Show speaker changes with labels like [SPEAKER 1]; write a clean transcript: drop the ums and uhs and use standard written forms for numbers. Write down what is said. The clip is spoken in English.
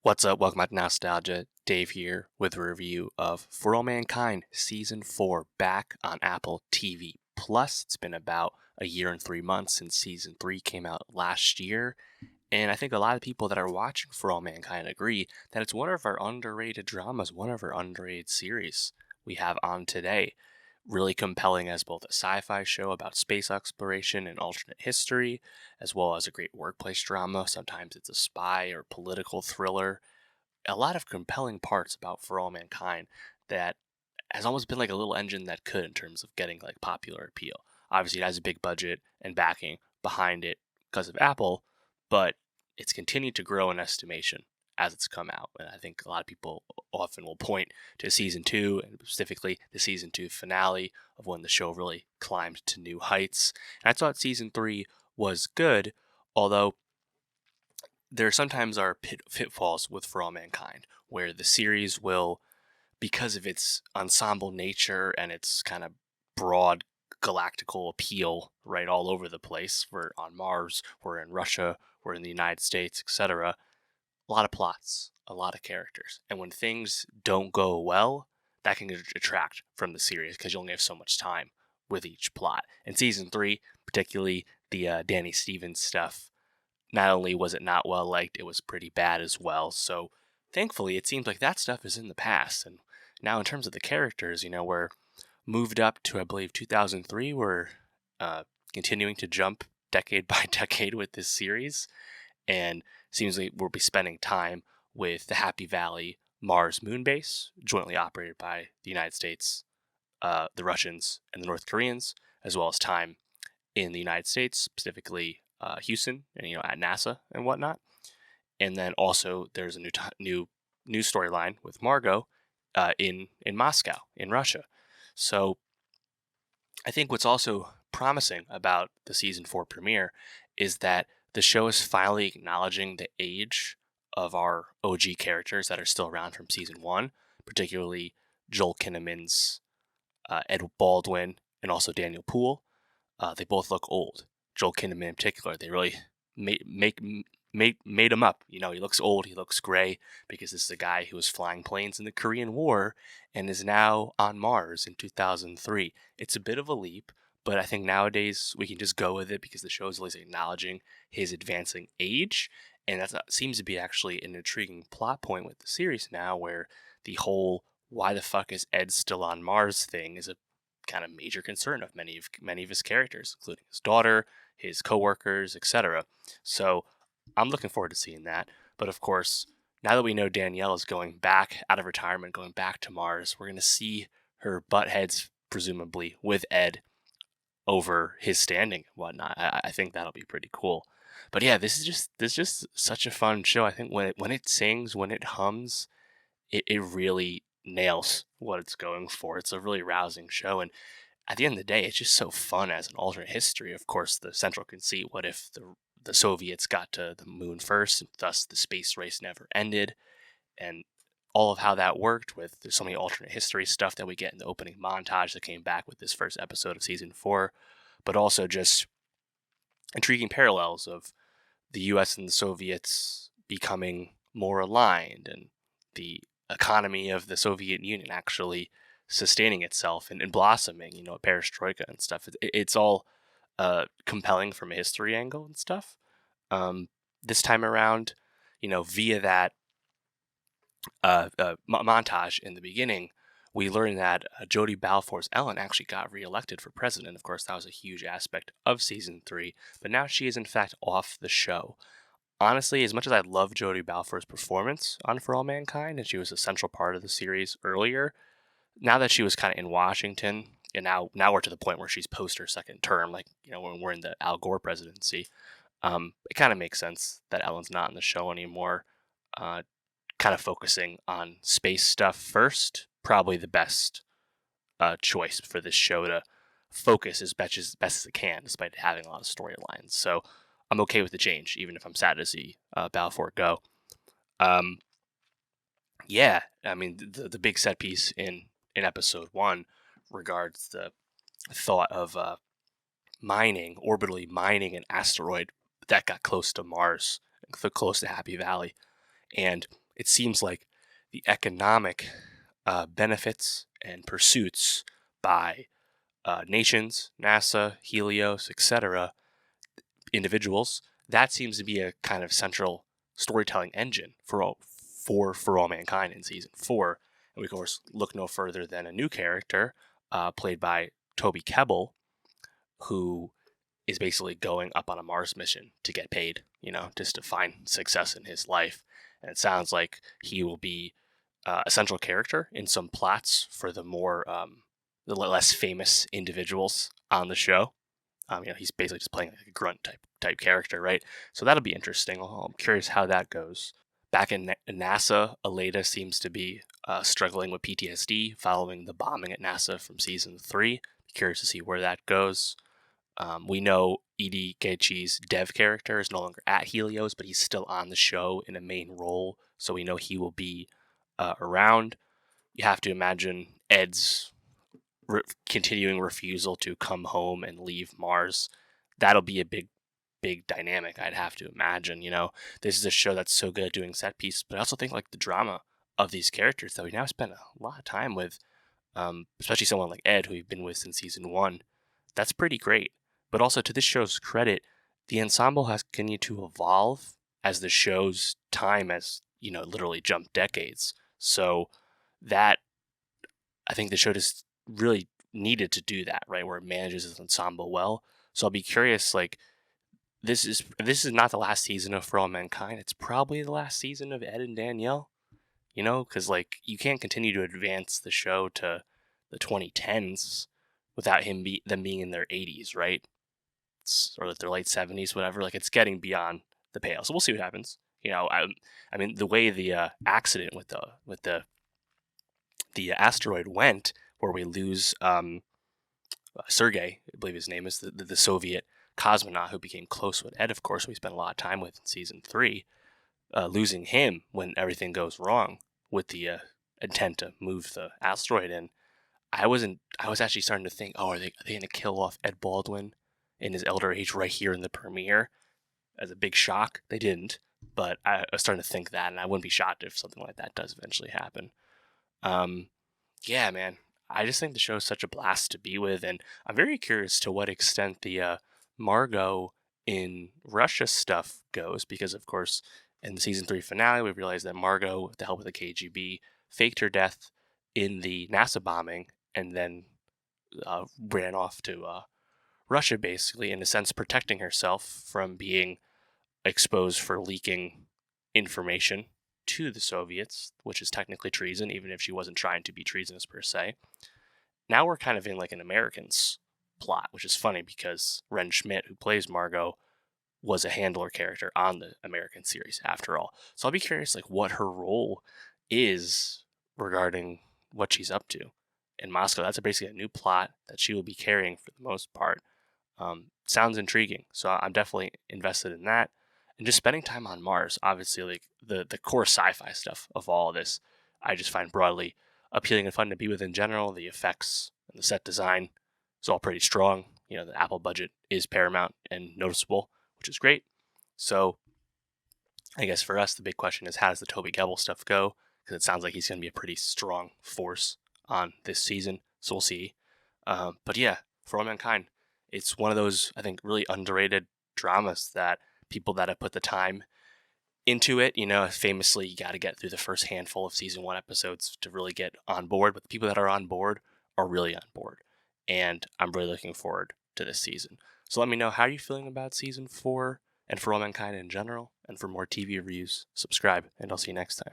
[SPEAKER 1] What's up? Welcome back to Nowstalgia. Dave here with a review of For All Mankind Season 4 back on Apple TV Plus. It's been about a year and 3 months since Season 3 came out last year. And I think a lot of people that are watching For All Mankind agree that it's one of our underrated dramas, one of our underrated series we have on today. Really compelling as both a sci-fi show about space exploration and alternate history, as well as a great workplace drama. Sometimes it's a spy or political thriller. A lot of compelling parts about For All Mankind that has almost been like a little engine that could in terms of getting like popular appeal. Obviously, it has a big budget and backing behind it because of Apple, but it's continued to grow in estimation as it's come out. And I think a lot of people often will point to season two, and specifically the season two finale of when the show really climbed to new heights. And I thought season three was good, although there sometimes are pitfalls with For All Mankind, where the series will, because of its ensemble nature and its kind of broad galactical appeal, right, all over the place. We're on Mars, we're in Russia, we're in the United States, etc. A lot of plots, a lot of characters. And when things don't go well, that can detract from the series because you only have so much time with each plot. In season three, particularly the Danny Stevens stuff, not only was it not well liked, it was pretty bad as well. So thankfully, it seems like that stuff is in the past. And now, in terms of the characters, we're moved up to, I believe, 2003. We're continuing to jump decade by decade with this series. And seems like we'll be spending time with the Happy Valley Mars moon base, jointly operated by the United States, the Russians, and the North Koreans, as well as time in the United States, specifically Houston, and at NASA and whatnot. And then also there's a new storyline with Margot in Moscow, in Russia. So I think what's also promising about the season four premiere is that the show is finally acknowledging the age of our OG characters that are still around from season one, particularly Joel Kinnaman's Ed Baldwin and also Daniel Poole. They both look old. Joel Kinnaman in particular, they really made him up. He looks old, he looks gray, because this is a guy who was flying planes in the Korean War and is now on Mars in 2003. It's a bit of a leap, but I think nowadays we can just go with it because the show is at least acknowledging his advancing age. And that seems to be actually an intriguing plot point with the series now, where the whole "why the fuck is Ed still on Mars" thing is a kind of major concern of many of his characters, including his daughter, his coworkers, etc. So I'm looking forward to seeing that. But of course, now that we know Danielle is going back out of retirement, going back to Mars, we're going to see her butt heads, presumably, with Ed over his standing and whatnot. I think that'll be pretty cool. But yeah, this is just such a fun show. I think when it sings, when it hums, it really nails what it's going for. It's a really rousing show, and at the end of the day, it's just so fun as an alternate history. Of course, the central conceit: what if the Soviets got to the moon first, and thus the space race never ended, and all of how that worked. With there's so many alternate history stuff that we get in the opening montage that came back with this first episode of season four, but also just intriguing parallels of the U.S. and the Soviets becoming more aligned, and the economy of the Soviet Union actually sustaining itself and blossoming, perestroika and stuff. It's all compelling from a history angle and stuff. This time around, via that montage in the beginning, we learned that Jodie Balfour's Ellen actually got reelected for president. Of course, that was a huge aspect of season three, but now she is in fact off the show. Honestly, as much as I love Jodie Balfour's performance on For All Mankind, and she was a central part of the series earlier, now that she was kind of in Washington, and now we're to the point where she's post her second term, like when we're in the Al Gore presidency, it kind of makes sense that Ellen's not in the show anymore. Kind of focusing on space stuff first, probably the best choice for this show to focus as best as it can, despite having a lot of storylines. So I'm okay with the change, even if I'm sad to see Balfour go. Yeah, I mean the big set piece in episode one regards the thought of orbitally mining an asteroid that got close to Mars, close to Happy Valley, and it seems like the economic benefits and pursuits by nations, NASA, Helios, etc., individuals, that seems to be a kind of central storytelling engine for all mankind in season 4. And we of course look no further than a new character played by Toby Kebbell, who is basically going up on a Mars mission to get paid, just to find success in his life. And it sounds like he will be a central character in some plots for the less famous individuals on the show. He's basically just playing like a grunt type character, right? So that'll be interesting. I'm curious how that goes. Back in NASA, Aleda seems to be struggling with PTSD following the bombing at NASA from season 3. Curious to see where that goes. We know Edie Gaethje's dev character is no longer at Helios, but he's still on the show in a main role, so we know he will be around. You have to imagine Ed's continuing refusal to come home and leave Mars. That'll be a big dynamic, I'd have to imagine. This is a show that's so good at doing set pieces, but I also think like the drama of these characters that we now spend a lot of time with, especially someone like Ed, who we've been with since season 1. That's pretty great. But also, to this show's credit, the ensemble has continued to evolve as the show's time has, literally jumped decades. So that, I think the show just really needed to do that, right? Where it manages its ensemble well. So I'll be curious, like, this is not the last season of For All Mankind. It's probably the last season of Ed and Danielle, because like you can't continue to advance the show to the 2010s without them being in their 80s, right? Or their late 70s, whatever. Like it's getting beyond the pale. So we'll see what happens. I mean, the way the accident with the asteroid went, where we lose Sergei, I believe his name is, the Soviet cosmonaut who became close with Ed, of course, who we spent a lot of time with in season 3. Losing him when everything goes wrong with the intent to move the asteroid in. I was actually starting to think, are they going to kill off Ed Baldwin in his elder age right here in the premiere? As a big shock, they didn't, but I was starting to think that, and I wouldn't be shocked if something like that does eventually happen. Yeah, man, I just think the show is such a blast to be with, and I'm very curious to what extent the Margot in Russia stuff goes, because of course in the season 3 finale we realized that Margot, with the help of the KGB, faked her death in the NASA bombing and then ran off to Russia, basically, in a sense protecting herself from being exposed for leaking information to the Soviets, which is technically treason, even if she wasn't trying to be treasonous per se. Now we're kind of in like an Americans plot, which is funny because Ren Schmidt, who plays Margot, was a handler character on the American series after all. So I'll be curious like what her role is regarding what she's up to in Moscow. That's basically a new plot that she will be carrying for the most part. Sounds intriguing, so I'm definitely invested in that. And just spending time on Mars, obviously, like the core sci-fi stuff of all of this, I just find broadly appealing and fun to be with in general. The effects and the set design is all pretty strong. The Apple budget is paramount and noticeable, which is great. So I guess for us, the big question is, how does the Toby Kebbell stuff go? Because it sounds like he's going to be a pretty strong force on this season. So we'll see. But yeah, For All Mankind, it's one of those, I think, really underrated dramas that people that have put the time into it, famously, you got to get through the first handful of season 1 episodes to really get on board. But the people that are on board are really on board. And I'm really looking forward to this season. So let me know how you're feeling about season 4 and For All Mankind in general. And for more TV reviews, subscribe, and I'll see you next time.